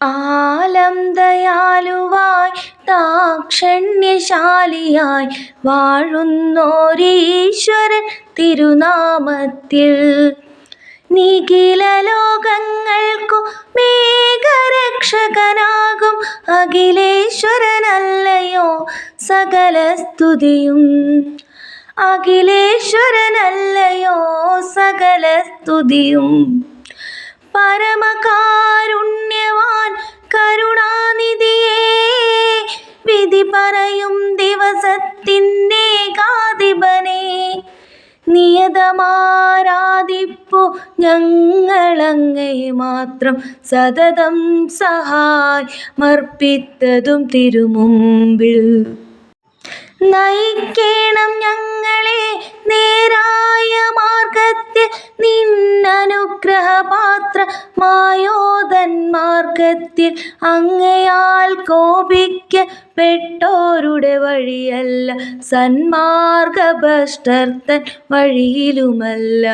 ആലം ദയാലുവായി ദാക്ഷണ്യശാലിയായി വാഴുന്നോരീശ്വരൻ തിരുനാമത്തിൽ നിഖില ലോകങ്ങൾക്കു മേഘരക്ഷകനാകും അഖിലേശ്വരനല്ലയോ സകല സ്തുതിയും. അഖിലേശ്വരനല്ലയോ സകല സ്തുതിയും. പരമകാരുണ്യവാൻ കരുണാനിധിയേ, വിധി പറയും ദിവസത്തിന്നേകാധിപനേ, നിയതമാരാധിപ്പു ഞങ്ങളങ്ങയെ മാത്രം സതതം സഹായമർപ്പിത്തതും തിരുമുമ്പിൽ. നയിക്കേണം ഞങ്ങളെ നേരായ മാർഗത്തിൽ, നിന്നനുഗ്രഹപാത്രമായോധന്മാർഗത്തിൽ. അങ്ങയാൽ കോപിക്കപ്പെട്ടോരുടെ വഴിയല്ല, സന്മാർഗഭ്രഷ്ടർ തൻ വഴിയിലുമല്ല.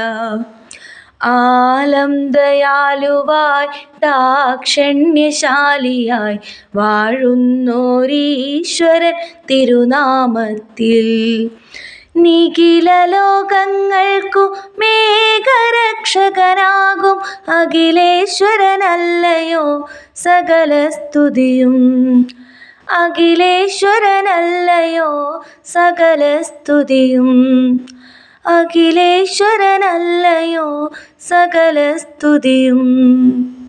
ആലം ദയാലുവായി ദാക്ഷണ്യശാലിയായി വാഴുന്നോരീശ്വരൻ തിരുനാമത്തിൽ നിഖില ലോകങ്ങൾക്കു മേഘരക്ഷകനാകും അഖിലേശ്വരനല്ലയോ സകല സ്തുതിയും. അഖിലേശ്വരനല്ലയോ സകല സ്തുതിയും. അഖിലേശ്വരനല്ലയോ സകല സ്തുതിയും.